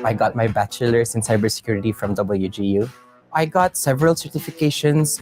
I got my bachelor's in cybersecurity from WGU. I got several certifications.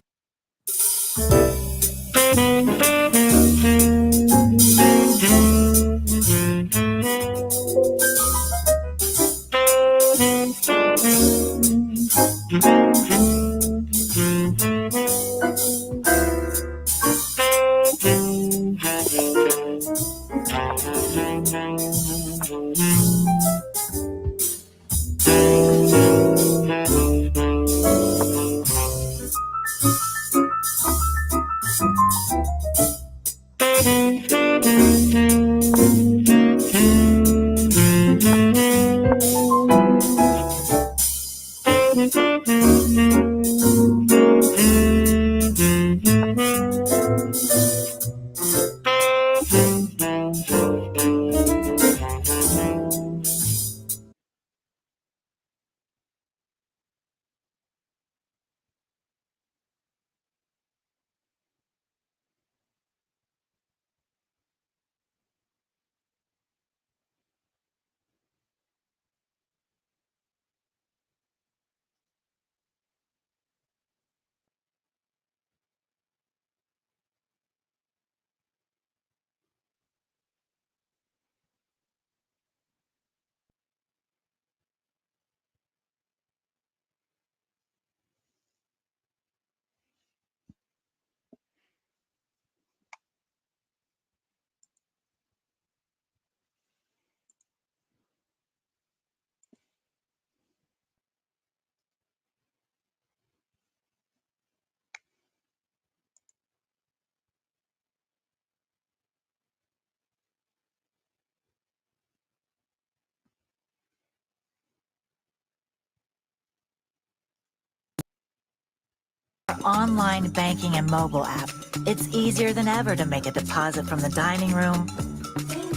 Online banking and mobile app, it's easier than ever to make a deposit from the dining room,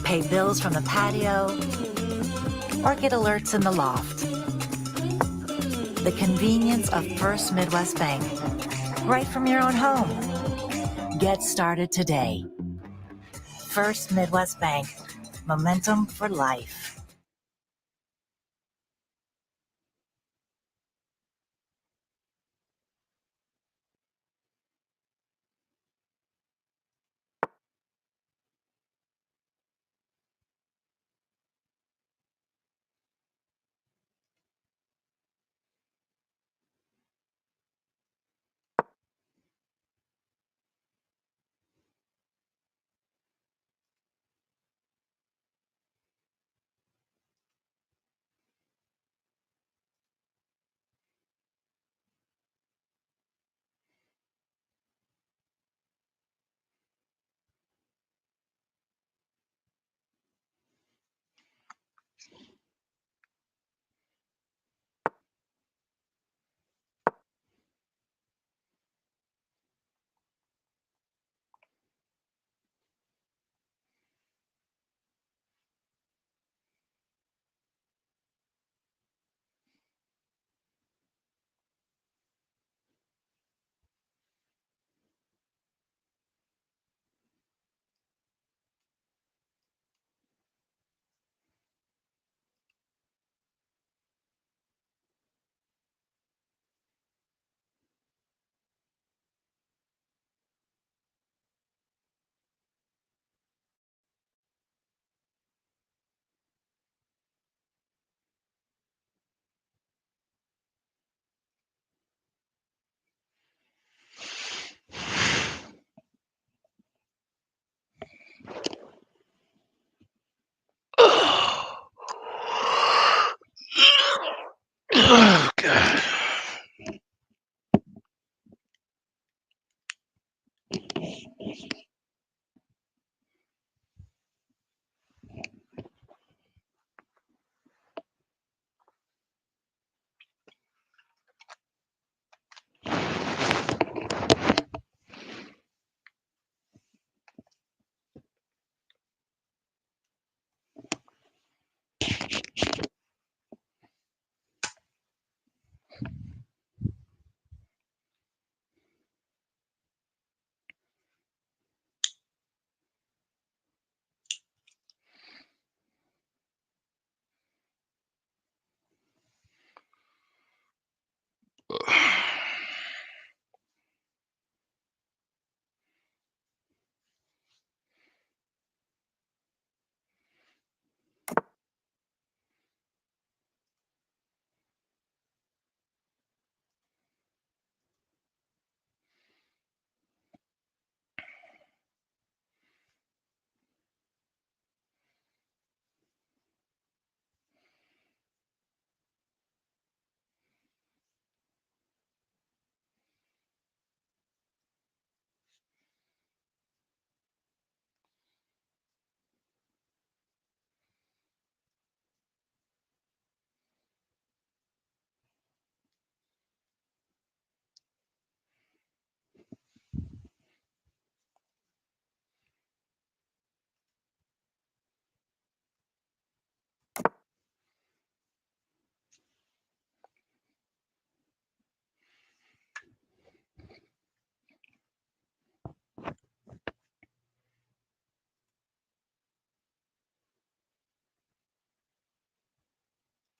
pay bills from the patio, or get alerts in the loft. The convenience of First Midwest Bank, right from your own home. Get started today. First Midwest Bank, momentum for life.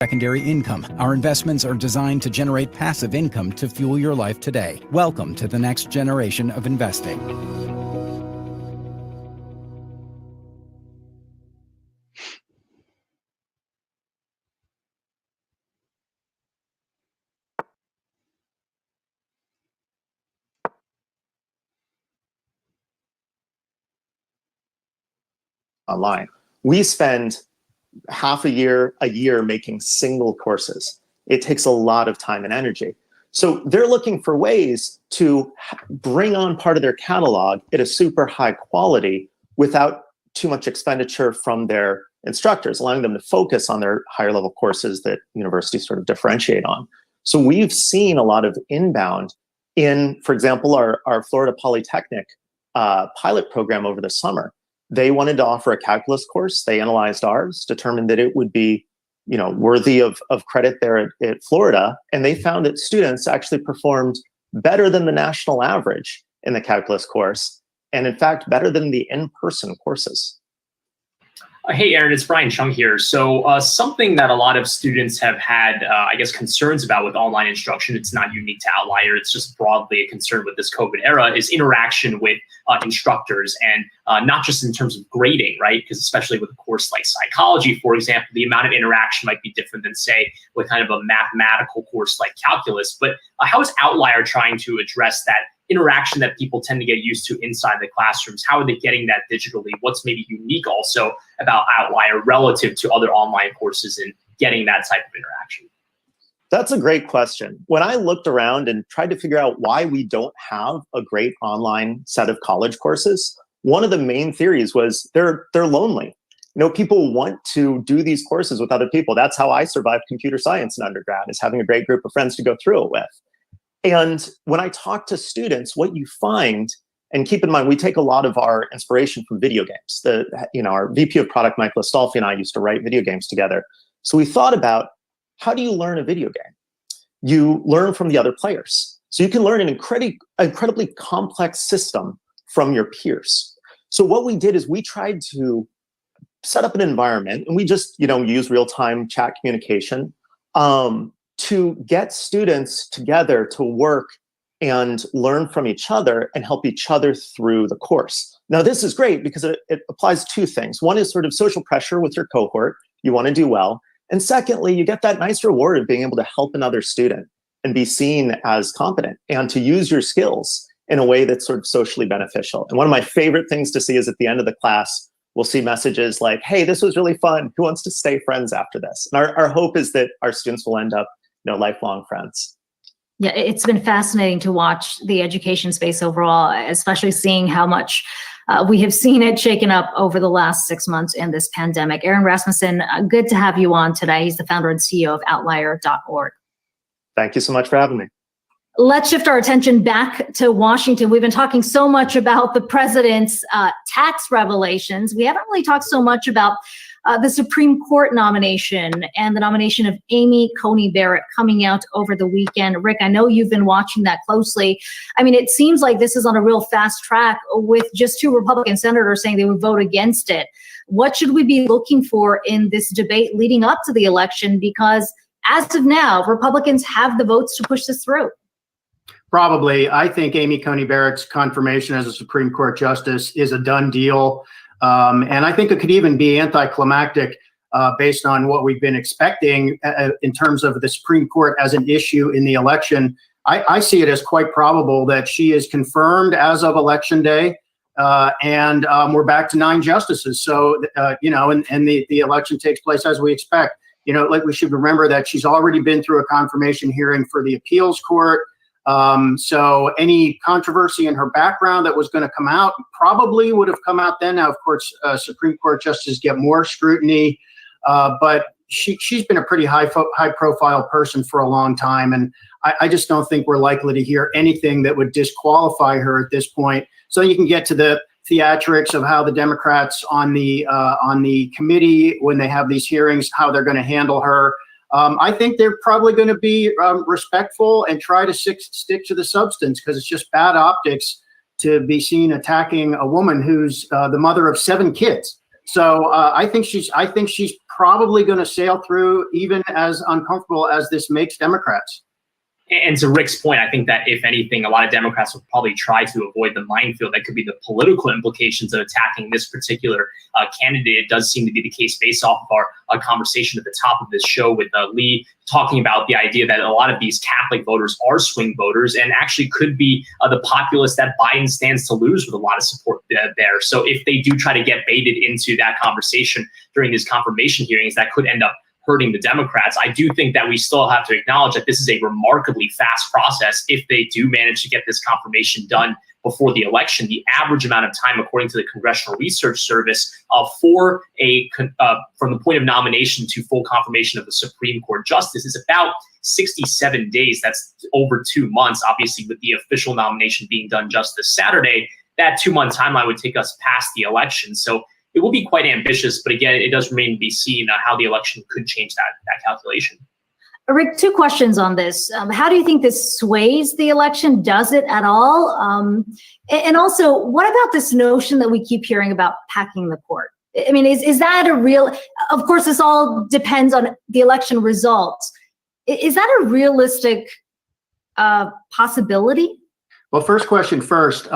Secondary income. Our investments are designed to generate passive income to fuel your life today. Welcome to the next generation of investing. Online. We spend half a year making single courses. It takes a lot of time and energy. So they're looking for ways to bring on part of their catalog at a super high quality without too much expenditure from their instructors, allowing them to focus on their higher level courses that universities sort of differentiate on. So we've seen a lot of inbound in, for example, our Florida Polytechnic pilot program over the summer. They wanted to offer a calculus course. They analyzed ours, determined that it would be, worthy of credit there at Florida. And they found that students actually performed better than the national average in the calculus course. And in fact, better than the in-person courses. Hey, Aaron, it's Brian Chung here. So something that a lot of students have had, concerns about with online instruction, it's not unique to Outlier, it's just broadly a concern with this COVID era, is interaction with instructors, and not just in terms of grading, right? Because especially with a course like psychology, for example, the amount of interaction might be different than, say, with kind of a mathematical course like calculus. But how is Outlier trying to address that interaction that people tend to get used to inside the classrooms? How are they getting that digitally? What's maybe unique also about Outlier relative to other online courses in getting that type of interaction? That's a great question. When I looked around and tried to figure out why we don't have a great online set of college courses, one of the main theories was they're lonely. People want to do these courses with other people. That's how I survived computer science in undergrad, is having a great group of friends to go through it with. And when I talk to students, what you find, and keep in mind, we take a lot of our inspiration from video games. Our VP of product, Michael Astolfi, and I used to write video games together. So we thought about, how do you learn a video game? You learn from the other players. So you can learn an incredibly complex system from your peers. So what we did is we tried to set up an environment, and we just use real-time chat communication to get students together to work and learn from each other and help each other through the course. Now, this is great because it applies two things. One is sort of social pressure with your cohort. You want to do well. And secondly, you get that nice reward of being able to help another student and be seen as competent and to use your skills in a way that's sort of socially beneficial. And one of my favorite things to see is at the end of the class, we'll see messages like, hey, this was really fun. Who wants to stay friends after this? And our hope is that our students will end up lifelong friends. Yeah, it's been fascinating to watch the education space overall, especially seeing how much we have seen it shaken up over the last 6 months in this pandemic. Aaron Rasmussen, good to have you on today. He's the founder and CEO of Outlier.org. Thank you so much for having me. Let's shift our attention back to Washington. We've been talking so much about the president's tax revelations. We haven't really talked so much about the Supreme Court nomination and the nomination of Amy Coney Barrett coming out over the weekend. Rick, I know you've been watching that closely. I mean, it seems like this is on a real fast track with just 2 Republican senators saying they would vote against it. What should we be looking for in this debate leading up to the election? Because as of now, Republicans have the votes to push this through. Probably. I think Amy Coney Barrett's confirmation as a Supreme Court justice is a done deal. And I think it could even be anticlimactic based on what we've been expecting in terms of the Supreme Court as an issue in the election. I see it as quite probable that she is confirmed as of Election Day, and we're back to 9 justices. So, and the election takes place as we expect. Like, we should remember that she's already been through a confirmation hearing for the appeals court. So any controversy in her background that was going to come out probably would have come out then. Now, of course, Supreme Court justices get more scrutiny, but she's been a pretty high profile person for a long time. And I just don't think we're likely to hear anything that would disqualify her at this point. So you can get to the theatrics of how the Democrats on the committee, when they have these hearings, how they're going to handle her. I think they're probably going to be respectful and try to stick to the substance, because it's just bad optics to be seen attacking a woman who's the mother of 7 kids. So I think she's probably going to sail through, even as uncomfortable as this makes Democrats. And to Rick's point, I think that if anything, a lot of Democrats will probably try to avoid the minefield that could be the political implications of attacking this particular candidate. It does seem to be the case based off of our conversation at the top of this show with Lee talking about the idea that a lot of these Catholic voters are swing voters and actually could be the populace that Biden stands to lose with a lot of support there. So if they do try to get baited into that conversation during these confirmation hearings, that could end up hurting the Democrats. I do think that we still have to acknowledge that this is a remarkably fast process if they do manage to get this confirmation done before the election. The average amount of time, according to the Congressional Research Service, from the point of nomination to full confirmation of the Supreme Court justice is about 67 days. That's over 2 months. Obviously, with the official nomination being done just this Saturday, that 2-month timeline would take us past the election. So it will be quite ambitious, but again, it does remain to be seen how the election could change that calculation. Rick, 2 questions on this. How do you think this sways the election? Does it at all? And also, what about this notion that we keep hearing about packing the court? I mean, is that a real, of course, this all depends on the election results. Is that a realistic possibility? Well, first question first.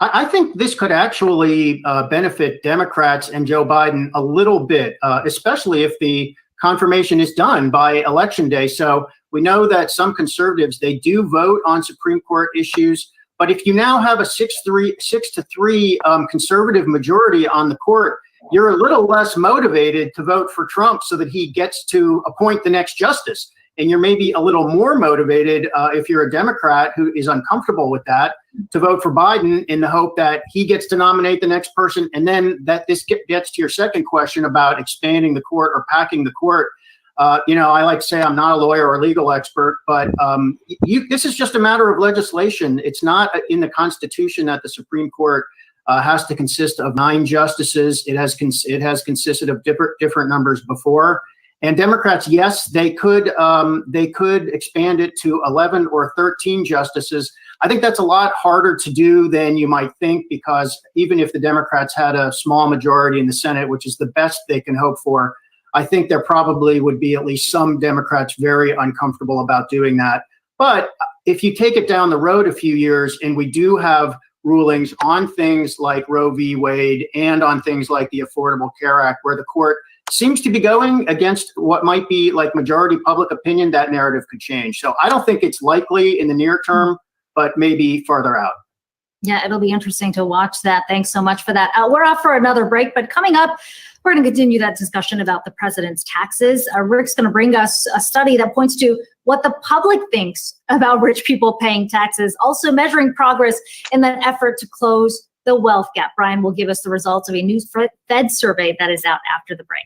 I think this could actually benefit Democrats and Joe Biden a little bit, especially if the confirmation is done by Election Day. So we know that some conservatives, they do vote on Supreme Court issues. But if you now have a 6-3 conservative majority on the court, you're a little less motivated to vote for Trump so that he gets to appoint the next justice. And you're maybe a little more motivated if you're a Democrat who is uncomfortable with that to vote for Biden in the hope that he gets to nominate the next person. And then that this gets to your second question about expanding the court or packing the court. I like to say I'm not a lawyer or a legal expert, but this is just a matter of legislation. It's not in the Constitution that the Supreme Court has to consist of 9 justices. It has consisted of different numbers before. And Democrats, yes, they could expand it to 11 or 13 justices. I think that's a lot harder to do than you might think, because even if the Democrats had a small majority in the Senate, which is the best they can hope for, I think there probably would be at least some Democrats very uncomfortable about doing that. But if you take it down the road a few years and we do have rulings on things like Roe v. Wade and on things like the Affordable Care Act, where the court seems to be going against what might be like majority public opinion, that narrative could change. So I don't think it's likely in the near term, but maybe farther out. Yeah, it'll be interesting to watch that. Thanks so much for that. We're off for another break, but coming up, we're going to continue that discussion about the president's taxes. Rick's going to bring us a study that points to what the public thinks about rich people paying taxes, also measuring progress in that effort to close the wealth gap. Brian will give us the results of a new Fed survey that is out after the break.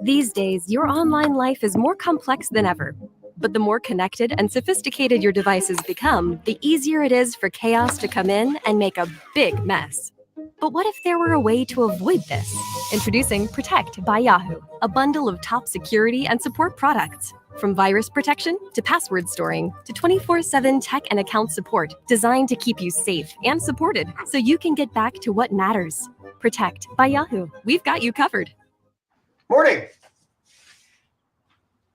These days, your online life is more complex than ever. But the more connected and sophisticated your devices become, the easier it is for chaos to come in and make a big mess. But what if there were a way to avoid this? Introducing Protect by Yahoo, a bundle of top security and support products. From virus protection to password storing to 24/7 tech and account support designed to keep you safe and supported so you can get back to what matters. Protect by Yahoo. We've got you covered. Morning.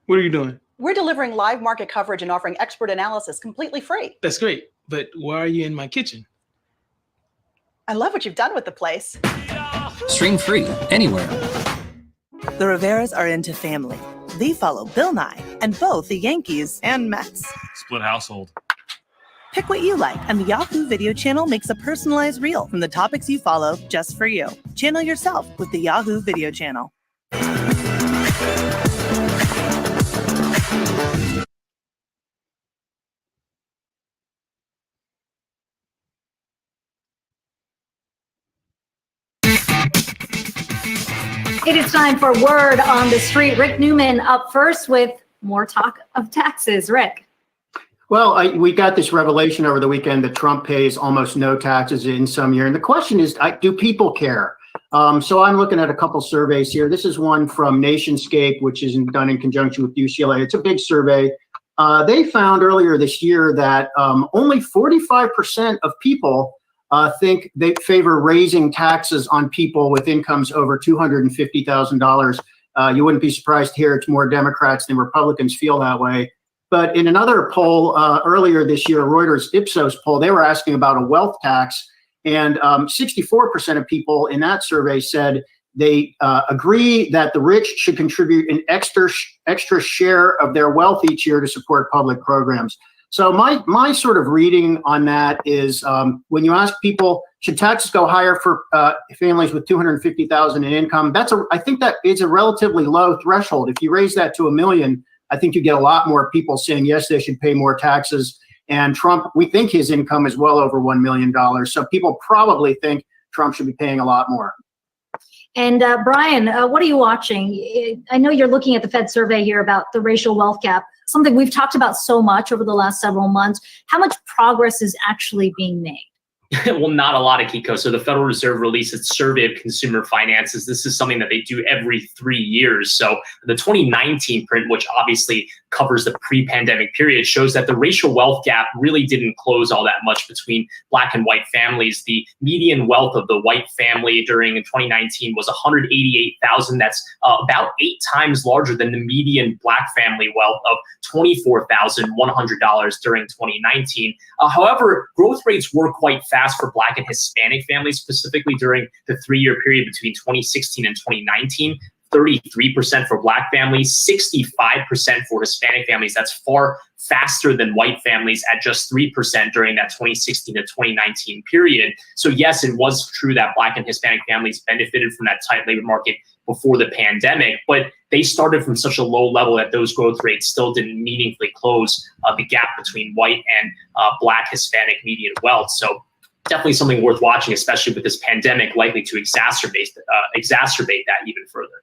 What are you doing? We're delivering live market coverage and offering expert analysis completely free. That's great. But why are you in my kitchen? I love what you've done with the place. Stream free anywhere. The Riveras are into family. They follow Bill Nye and both the Yankees and Mets. Split household. Pick what you like, and the Yahoo Video channel makes a personalized reel from the topics you follow just for you. Channel yourself with the Yahoo Video channel. It is time for Word on the Street. Rick Newman up first with more talk of taxes. Rick. Well, we got this revelation over the weekend that Trump pays almost no taxes in some year. And the question is, do people care? So I'm looking at a couple surveys here. This is one from Nationscape, which is done in conjunction with UCLA. It's a big survey. They found earlier this year that only 45% of people think they favor raising taxes on people with incomes over $250,000. You wouldn't be surprised to hear it's more Democrats than Republicans feel that way. But in another poll earlier this year, Reuters Ipsos poll, they were asking about a wealth tax, and 64% of people in that survey said they agree that the rich should contribute an extra share of their wealth each year to support public programs. So my sort of reading on that is when you ask people, should taxes go higher for families with $250,000 in income? I think that is a relatively low threshold. If you raise that to $1 million, I think you get a lot more people saying, yes, they should pay more taxes. And Trump, we think his income is well over $1 million. So people probably think Trump should be paying a lot more. And Brian, what are you watching? I know you're looking at the Fed survey here about the racial wealth gap, something we've talked about so much over the last several months. How much progress is actually being made? Well, not a lot of, Kiko. So the Federal Reserve released its survey of consumer finances. This is something that they do every 3 years. So the 2019 print, which obviously covers the pre-pandemic period, shows that the racial wealth gap really didn't close all that much between Black and white families. The median wealth of the white family during 2019 was $188,000. That's about 8 times larger than the median Black family wealth of $24,100 during 2019. However, growth rates were quite fast for Black and Hispanic families, specifically during the 3-year period between 2016 and 2019. 33% for Black families, 65% for Hispanic families. That's far faster than white families at just 3% during that 2016 to 2019 period. So yes, it was true that Black and Hispanic families benefited from that tight labor market before the pandemic, but they started from such a low level that those growth rates still didn't meaningfully close the gap between white and Black Hispanic median wealth. So definitely something worth watching, especially with this pandemic likely to exacerbate that even further.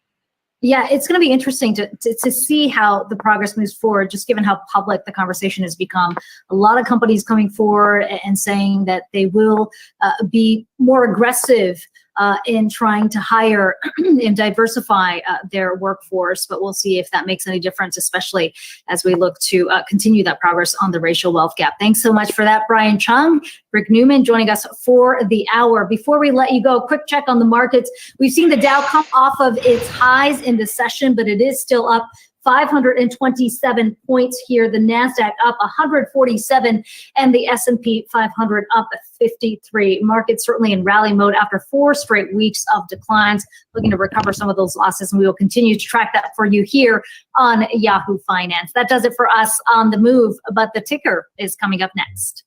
Yeah, it's going to be interesting to see how the progress moves forward, just given how public the conversation has become. A lot of companies coming forward and saying that they will be more aggressive in trying to hire and diversify their workforce, but we'll see if that makes any difference, especially as we look to continue that progress on the racial wealth gap. Thanks so much for that, Brian Chung. Rick Newman joining us for the hour. Before we let you go, quick check on the markets. We've seen the Dow come off of its highs in the session, but it is still up 527 points here. The NASDAQ up 147 and the S&P 500 up 53. Markets certainly in rally mode after 4 straight weeks of declines, looking to recover some of those losses. And we will continue to track that for you here on Yahoo Finance. That does it for us on The Move, but the ticker is coming up next.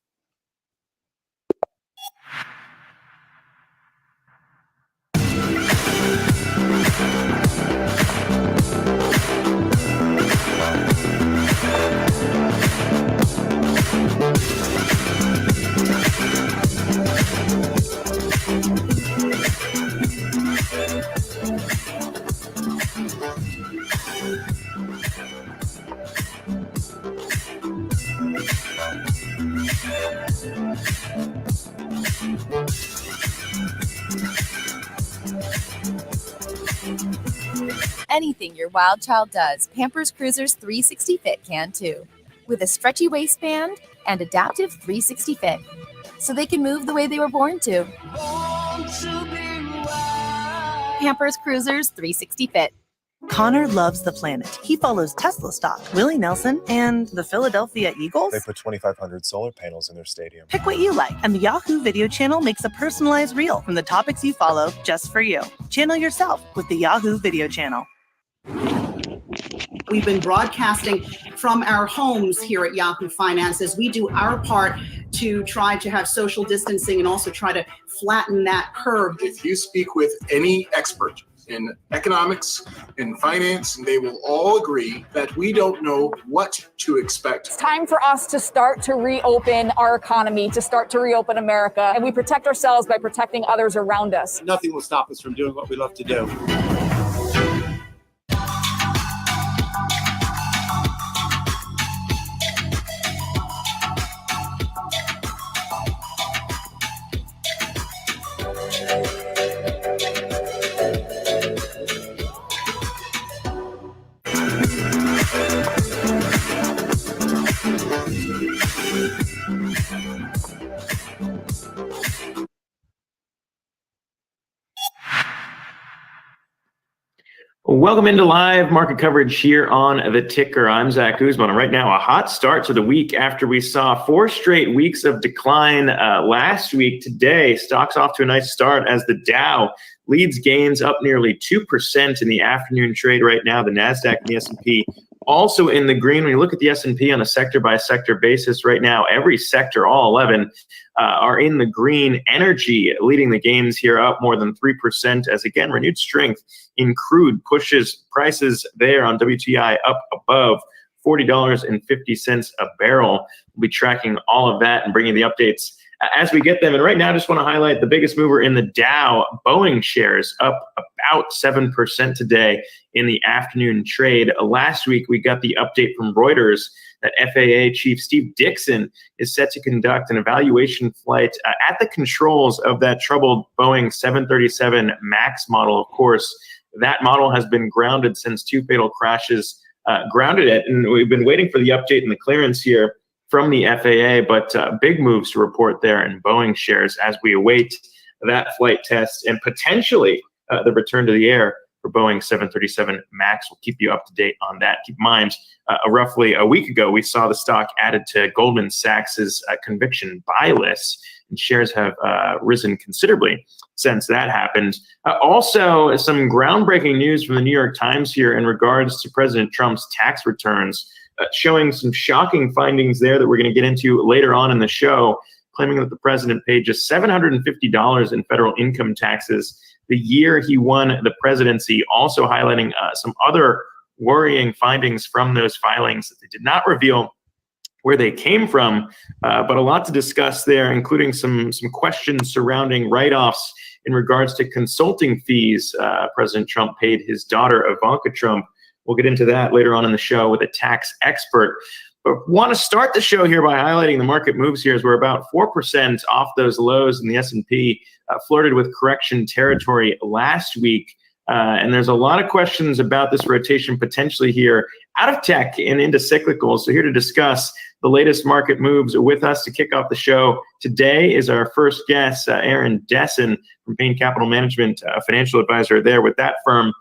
Anything your wild child does, Pampers Cruisers 360 Fit can too. With a stretchy waistband and adaptive 360 Fit, so they can move the way they were born to. Pampers Cruisers 360 Fit. Connor loves the planet. He follows Tesla stock, Willie Nelson, and the Philadelphia Eagles. They put 2,500 solar panels in their stadium. Pick what you like, and the Yahoo Video channel makes a personalized reel from the topics you follow just for you. Channel yourself with the Yahoo Video channel. We've been broadcasting from our homes here at Yahoo Finances. We do our part to try to have social distancing and also try to flatten that curve. If you speak with any expert in economics, in finance, and they will all agree that we don't know what to expect. It's time for us to start to reopen our economy, to start to reopen America, and we protect ourselves by protecting others around us. Nothing will stop us from doing what we love to do. Welcome into live market coverage here on The Ticker. I'm Zach Guzman. And right now, a hot start to the week after we saw 4 straight weeks of decline last week. Today, stocks off to a nice start as the Dow leads gains up nearly 2% in the afternoon trade right now. The NASDAQ and the S&P also in the green. When you look at the S&P on a sector-by-sector basis right now, every sector, all 11, are in the green. Energy leading the gains here, up more than 3% as, again, renewed strength in crude pushes prices there on WTI up above $40.50 a barrel. We'll be tracking all of that and bringing the updates as we get them. And right now, I just want to highlight the biggest mover in the Dow. Boeing shares up about 7% today in the afternoon trade. Last week, we got the update from Reuters that FAA Chief Steve Dickson is set to conduct an evaluation flight at the controls of that troubled Boeing 737 MAX model. Of course, that model has been grounded since 2 fatal crashes grounded it, and we've been waiting for the update and the clearance here from the FAA, but big moves to report there in Boeing shares as we await that flight test and potentially the return to the air for Boeing 737 MAX. We'll keep you up to date on that. Keep in mind, roughly a week ago, we saw the stock added to Goldman Sachs's conviction buy list, and shares have risen considerably since that happened. Also, some groundbreaking news from the New York Times here in regards to President Trump's tax returns, showing some shocking findings there that we're going to get into later on in the show, claiming that the president paid just $750 in federal income taxes the year he won the presidency, also highlighting some other worrying findings from those filings that they did not reveal where they came from, but a lot to discuss there, including some questions surrounding write-offs in regards to consulting fees President Trump paid his daughter, Ivanka Trump. We'll get into that later on in the show with a tax expert. But want to start the show here by highlighting the market moves here as we're about 4% off those lows, and the S&P flirted with correction territory last week. And there's a lot of questions about this rotation potentially here out of tech and into cyclicals. So here to discuss the latest market moves with us to kick off the show today is our first guest, Aaron Dessen from Payne Capital Management, a financial advisor there with that firm.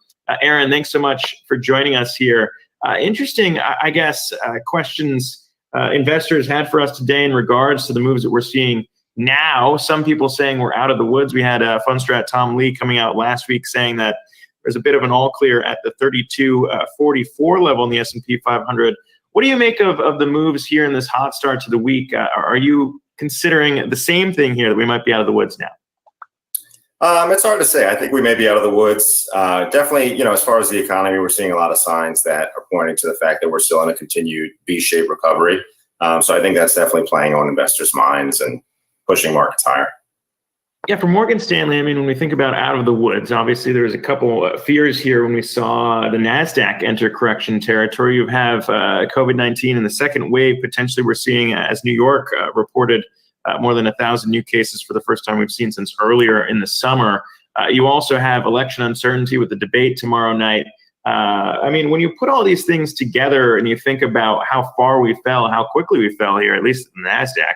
Aaron, thanks so much for joining us here. Interesting, I guess, questions investors had for us today in regards to the moves that we're seeing now. Some people saying we're out of the woods. We had Fundstrat Tom Lee coming out last week saying that there's a bit of an all clear at the 32.44 level in the S&P 500. What do you make of the moves here in this hot start to the week? Are you considering the same thing here, that we might be out of the woods now? It's hard to say. I think we may be out of the woods. Definitely, as far as the economy, we're seeing a lot of signs that are pointing to the fact that we're still in a continued V-shaped recovery. So I think that's definitely playing on investors' minds and pushing markets higher. Yeah, for Morgan Stanley, I mean, when we think about out of the woods, obviously there was a couple fears here when we saw the NASDAQ enter correction territory. You have COVID-19 and the second wave potentially we're seeing as New York reported more than 1,000 new cases for the first time we've seen since earlier in the summer. You also have election uncertainty with the debate tomorrow night. I mean, when you put all these things together and you think about how far we fell, how quickly we fell here, at least in the NASDAQ,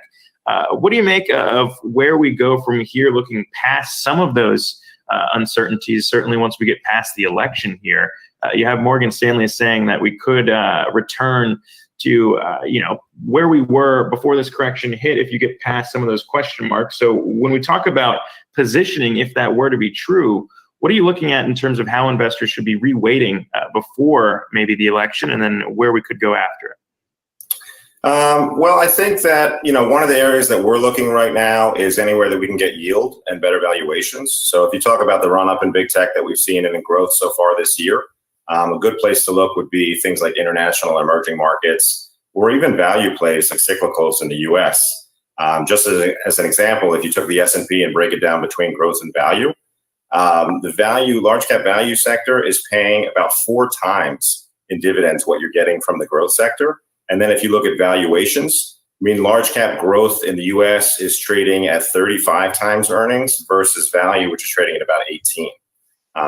what do you make of where we go from here, looking past some of those uncertainties, certainly once we get past the election here. You have Morgan Stanley saying that we could return to where we were before this correction hit if you get past some of those question marks. So when we talk about positioning, if that were to be true, what are you looking at in terms of how investors should be reweighting before maybe the election, and then where we could go after it? Well, I think that, one of the areas that we're looking right now is anywhere that we can get yield and better valuations. So if you talk about the run up in big tech that we've seen and in growth so far this year, a good place to look would be things like international emerging markets, or even value plays like cyclicals in the US. Just as an example, if you took the S&P and break it down between growth and value, the large cap value sector is paying about 4 times in dividends what you're getting from the growth sector. And then if you look at valuations, large cap growth in the US is trading at 35 times earnings versus value, which is trading at about 18.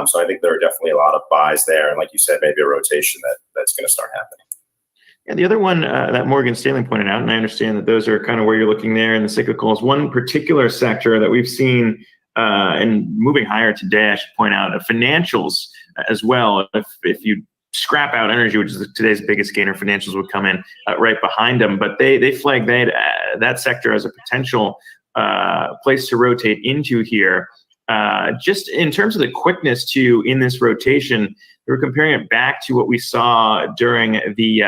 So I think there are definitely a lot of buys there. And like you said, maybe a rotation that's going to start happening. And the other one that Morgan Stanley pointed out, and I understand that those are kind of where you're looking there in the cyclicals, one particular sector that we've seen and moving higher today, I should point out, financials as well. If you scrap out energy, which is today's biggest gainer, financials would come in right behind them. But they flag that sector as a potential place to rotate into here. Just in terms of the quickness too in this rotation, we're comparing it back to what we saw during the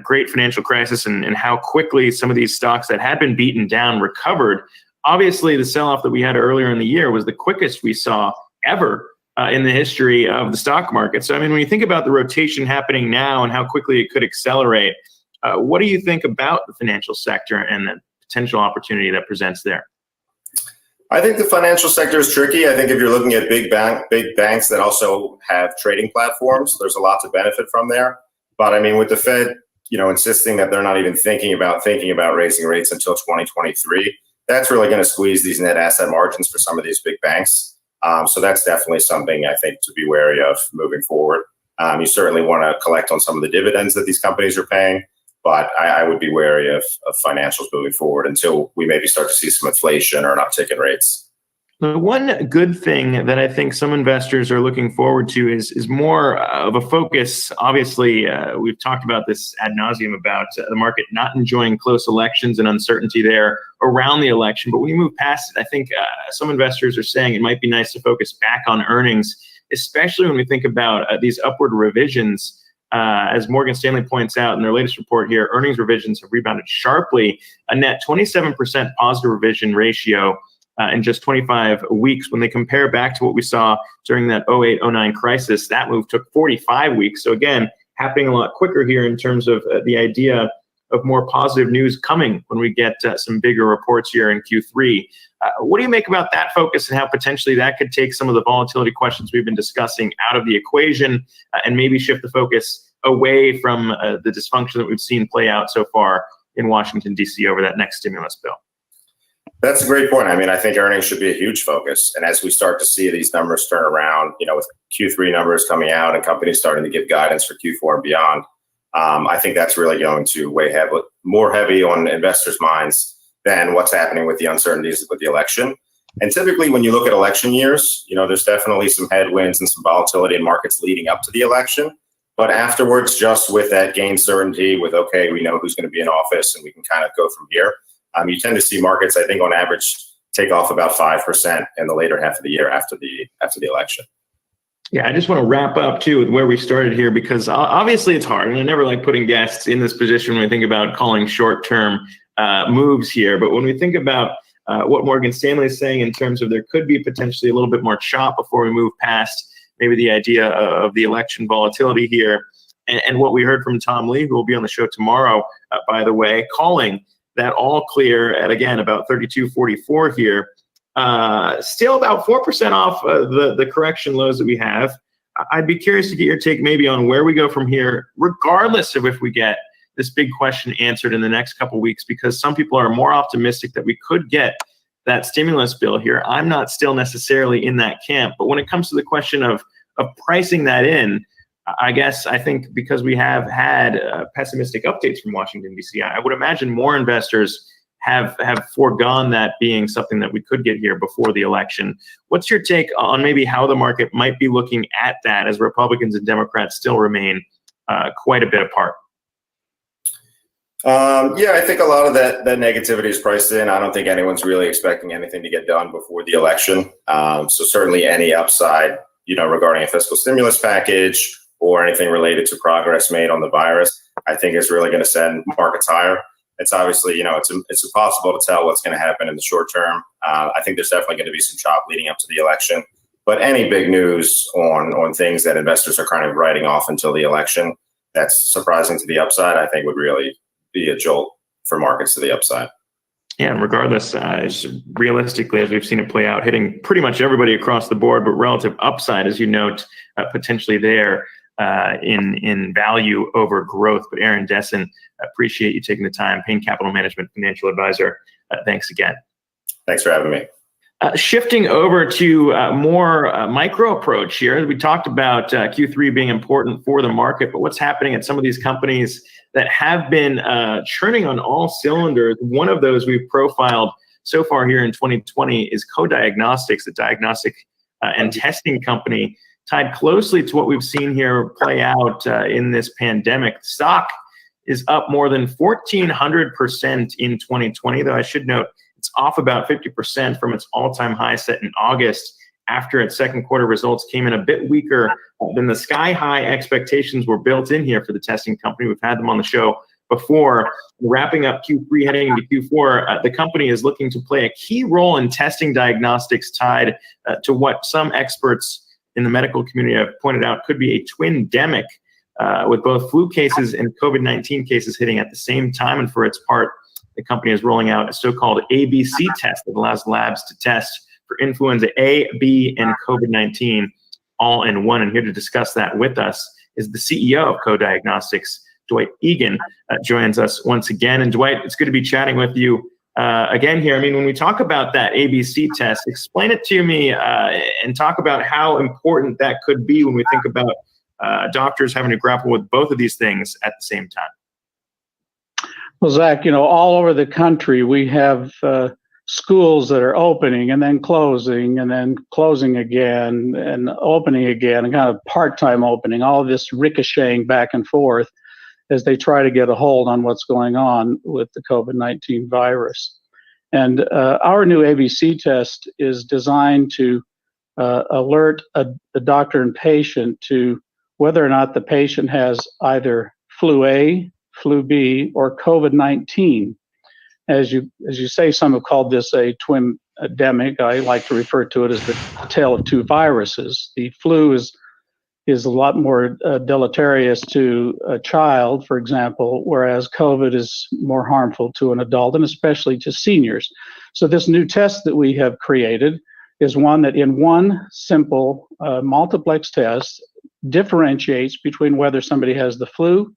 great financial crisis and how quickly some of these stocks that had been beaten down recovered. Obviously, the sell-off that we had earlier in the year was the quickest we saw ever in the history of the stock market. So, when you think about the rotation happening now and how quickly it could accelerate, what do you think about the financial sector and the potential opportunity that presents there? I think the financial sector is tricky. I think if you're looking at big banks that also have trading platforms, there's a lot to benefit from there. But with the Fed, insisting that they're not even thinking about raising rates until 2023, that's really going to squeeze these net asset margins for some of these big banks. So that's definitely something I think to be wary of moving forward. You certainly want to collect on some of the dividends that these companies are paying, but I would be wary of financials moving forward until we maybe start to see some inflation or an uptick in rates. The one good thing that I think some investors are looking forward to is more of a focus. Obviously, we've talked about this ad nauseum about the market not enjoying close elections and uncertainty there around the election. But when you move past it, I think some investors are saying it might be nice to focus back on earnings, especially when we think about these upward revisions. As Morgan Stanley points out in their latest report here, earnings revisions have rebounded sharply, a net 27% positive revision ratio in just 25 weeks. When they compare back to what we saw during that 08-09 crisis, that move took 45 weeks. So again, happening a lot quicker here in terms of the idea of more positive news coming when we get some bigger reports here in Q3. What do you make about that focus and how potentially that could take some of the volatility questions we've been discussing out of the equation and maybe shift the focus away from the dysfunction that we've seen play out so far in Washington, D.C. over that next stimulus bill? That's a great point. I think earnings should be a huge focus. And as we start to see these numbers turn around, with Q3 numbers coming out and companies starting to give guidance for Q4 and beyond, I think that's really going to weigh more heavy on investors' minds than what's happening with the uncertainties with the election. And typically when you look at election years, there's definitely some headwinds and some volatility in markets leading up to the election. But afterwards, just with that gain certainty with, okay, we know who's going to be in office and we can kind of go from here. You tend to see markets, I think, on average, take off about 5% in the later half of the year after the election. Yeah, I just want to wrap up too with where we started here, because obviously it's hard, and I never like putting guests in this position when we think about calling short-term moves here. But when we think about what Morgan Stanley is saying in terms of there could be potentially a little bit more chop before we move past maybe the idea of the election volatility here, and what we heard from Tom Lee, who will be on the show tomorrow, by the way, calling that all clear at, again, about 32.44 here. Still about 4% off the correction lows that we have. I'd be curious to get your take maybe on where we go from here, regardless of if we get this big question answered in the next couple of weeks, because some people are more optimistic that we could get that stimulus bill here. I'm not still necessarily in that camp, but when it comes to the question of pricing that in, I think because we have had pessimistic updates from Washington, D.C., I would imagine more investors have foregone that being something that we could get here before the election. What's your take on maybe how the market might be looking at that as Republicans and Democrats still remain quite a bit apart? Yeah, I think a lot of that negativity is priced in. I don't think anyone's really expecting anything to get done before the election. So certainly any upside, regarding a fiscal stimulus package or anything related to progress made on the virus, I think is really going to send markets higher. It's obviously, it's impossible to tell what's going to happen in the short term. I think there's definitely going to be some chop leading up to the election. But any big news on things that investors are kind of writing off until the election that's surprising to the upside, I think would really be a jolt for markets to the upside. Yeah, and regardless, realistically, as we've seen it play out, hitting pretty much everybody across the board, but relative upside, as you note, potentially there in value over growth. But Aaron Dessin, appreciate you taking the time. Payne Capital Management Financial Advisor. Thanks again. Thanks for having me. Shifting over to more micro approach here. We talked about Q3 being important for the market, but what's happening at some of these companies that have been churning on all cylinders? One of those we've profiled so far here in 2020 is Co-Diagnostics, the diagnostic and testing company tied closely to what we've seen here play out in this pandemic. The stock is up more than 1,400% in 2020, though I should note it's off about 50% from its all-time high set in August after its second quarter results came in a bit weaker than the sky-high expectations were built in here for the testing company. We've had them on the show before. Wrapping up Q3, heading into Q4, the company is looking to play a key role in testing diagnostics tied to what some experts in the medical community have pointed out could be a twin-demic, with both flu cases and COVID-19 cases hitting at the same time. And for its part, the company is rolling out a so-called ABC test that allows labs to test for influenza A, B, and COVID-19 all in one. And here to discuss that with us is the CEO of Co-Diagnostics, Dwight Egan, joins us once again. And Dwight, it's good to be chatting with you again here. I mean, when we talk about that ABC test, explain it to me and talk about how important that could be when we think about doctors having to grapple with both of these things at the same time. Well, Zach, all over the country, we have schools that are opening and then closing again and opening again, and kind of part-time opening, all of this ricocheting back and forth as they try to get a hold on what's going on with the COVID-19 virus. And our new ABC test is designed to alert the doctor and patient to whether or not the patient has either flu A, flu B, or COVID-19. As you say, some have called this a twin-demic. I like to refer to it as the tale of two viruses. The flu is a lot more deleterious to a child, for example, whereas COVID is more harmful to an adult, and especially to seniors. So this new test that we have created is one that in one simple multiplex test differentiates between whether somebody has the flu,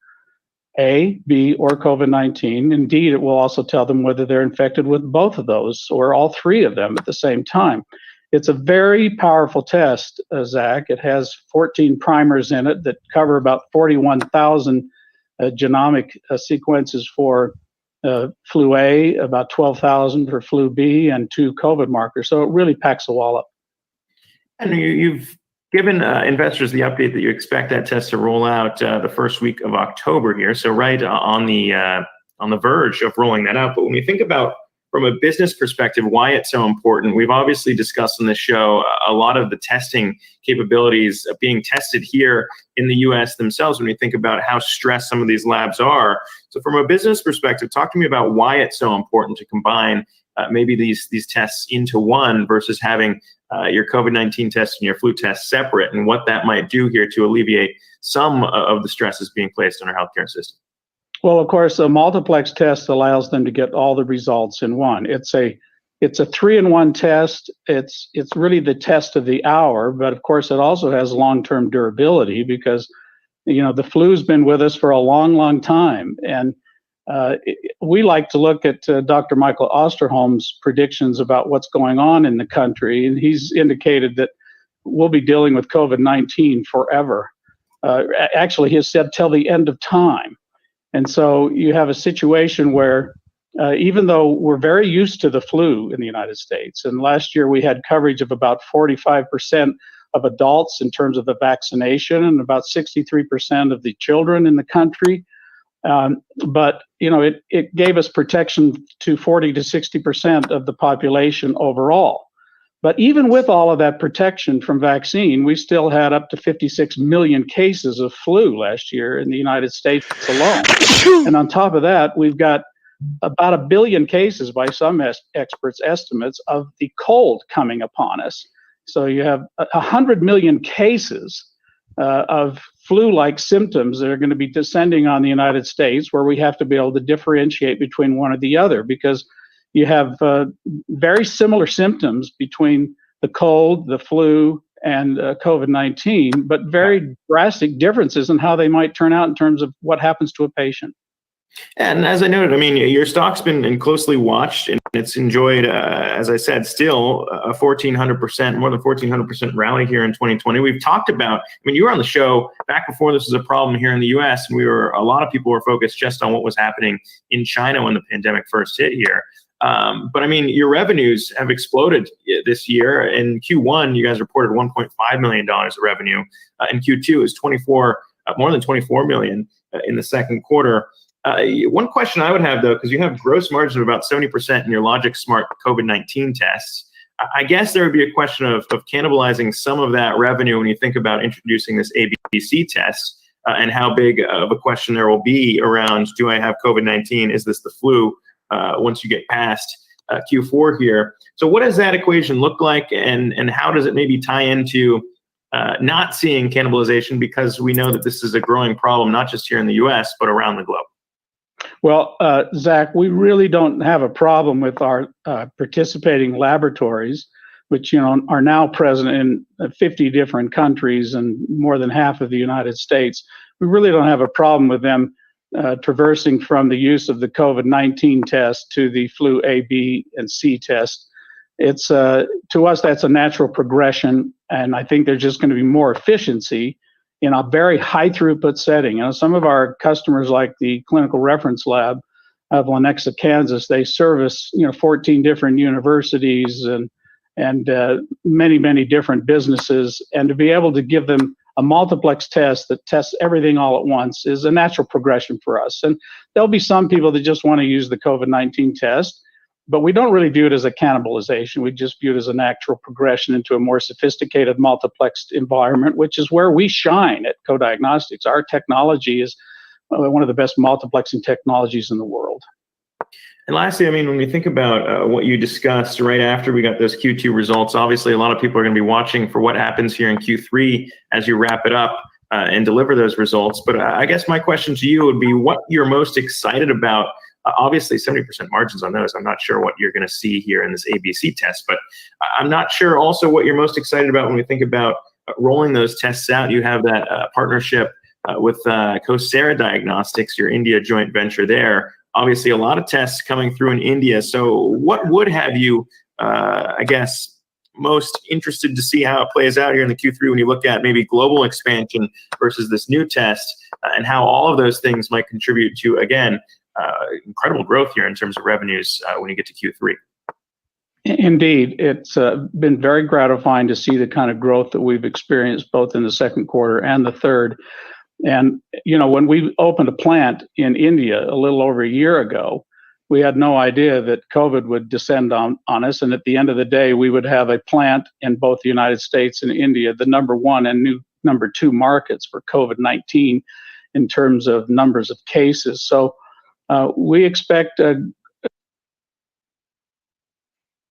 A, B, or COVID-19. Indeed, it will also tell them whether they're infected with both of those or all three of them at the same time. It's a very powerful test, Zach. It has 14 primers in it that cover about 41,000 genomic sequences for flu A, about 12,000 for flu B, and 2 COVID markers. So it really packs a wallop. And you've given investors the update that you expect that test to roll out the first week of October here. So right on the verge of rolling that out. But when we think about from a business perspective, why it's so important, we've obviously discussed on this show a lot of the testing capabilities being tested here in the U.S. themselves when we think about how stressed some of these labs are. So from a business perspective, talk to me about why it's so important to combine maybe these tests into one versus having your COVID-19 test and your flu test separate, and what that might do here to alleviate some of the stresses being placed on our healthcare system. Well, of course, a multiplex test allows them to get all the results in one. It's a 3-in-1 test. It's really the test of the hour, but of course it also has long-term durability because the flu's been with us for a long, long time. And we like to look at Dr. Michael Osterholm's predictions about what's going on in the country, and he's indicated that we'll be dealing with COVID-19 forever. Actually, he has said till the end of time. And so you have a situation where even though we're very used to the flu in the United States. And last year we had coverage of about 45% of adults in terms of the vaccination and about 63% of the children in the country. But it gave us protection to 40 to 60% of the population overall. But even with all of that protection from vaccine, we still had up to 56 million cases of flu last year in the United States alone. And on top of that, we've got about 1 billion cases by some experts' estimates of the cold coming upon us. So you have 100 million cases of flu-like symptoms that are going to be descending on the United States, where we have to be able to differentiate between one or the other, because you have very similar symptoms between the cold, the flu, and COVID-19, but very drastic differences in how they might turn out in terms of what happens to a patient. And as I noted, I mean, your stock's been closely watched, and it's enjoyed, as I said, still a 1,400%, more than 1,400% rally here in 2020. We've talked about, I mean, you were on the show back before this was a problem here in the US, and a lot of people were focused just on what was happening in China when the pandemic first hit here. But I mean, your revenues have exploded this year. In Q1, you guys reported $1.5 million of revenue. In Q2 is more than 24 million in the second quarter. One question I would have, though, because you have gross margin of about 70% in your Logic Smart COVID-19 tests, I guess there would be a question of cannibalizing some of that revenue when you think about introducing this ABC test, and how big of a question there will be around, do I have COVID-19? Is this the flu? Once you get past Q4 here. So what does that equation look like, and how does it maybe tie into not seeing cannibalization, because we know that this is a growing problem, not just here in the US, but around the globe? Well, Zach, we really don't have a problem with our participating laboratories, which are now present in 50 different countries and more than half of the United States. We really don't have a problem with them traversing from the use of the COVID-19 test to the flu A, B, and C test. It's to us, that's a natural progression, and I think there's just going to be more efficiency in a very high throughput setting. Some of our customers, like the Clinical Reference Lab of Lenexa, Kansas, they service 14 different universities and many different businesses, and to be able to give them a multiplex test that tests everything all at once is a natural progression for us. And there'll be some people that just want to use the COVID-19 test, but we don't really view it as a cannibalization. We just view it as a natural progression into a more sophisticated multiplexed environment, which is where we shine at Co-Diagnostics. Our technology is one of the best multiplexing technologies in the world. And lastly, I mean, when we think about what you discussed right after we got those Q2 results, obviously a lot of people are going to be watching for what happens here in Q3 as you wrap it up and deliver those results. But I guess my question to you would be what you're most excited about. Obviously, 70% margins on those. I'm not sure what you're going to see here in this ABC test, but I'm not sure also what you're most excited about when we think about rolling those tests out. You have that partnership with CoSara Diagnostics, your India joint venture there. Obviously, a lot of tests coming through in India. So what would have you, I guess, most interested to see how it plays out here in the Q3 when you look at maybe global expansion versus this new test, and how all of those things might contribute to, again, incredible growth here in terms of revenues when you get to Q3? Indeed, it's been very gratifying to see the kind of growth that we've experienced both in the second quarter and the third. And, when we opened a plant in India a little over a year ago, we had no idea that COVID would descend on us. And at the end of the day, we would have a plant in both the United States and India, the number one and number two markets for COVID-19 in terms of numbers of cases. So we expect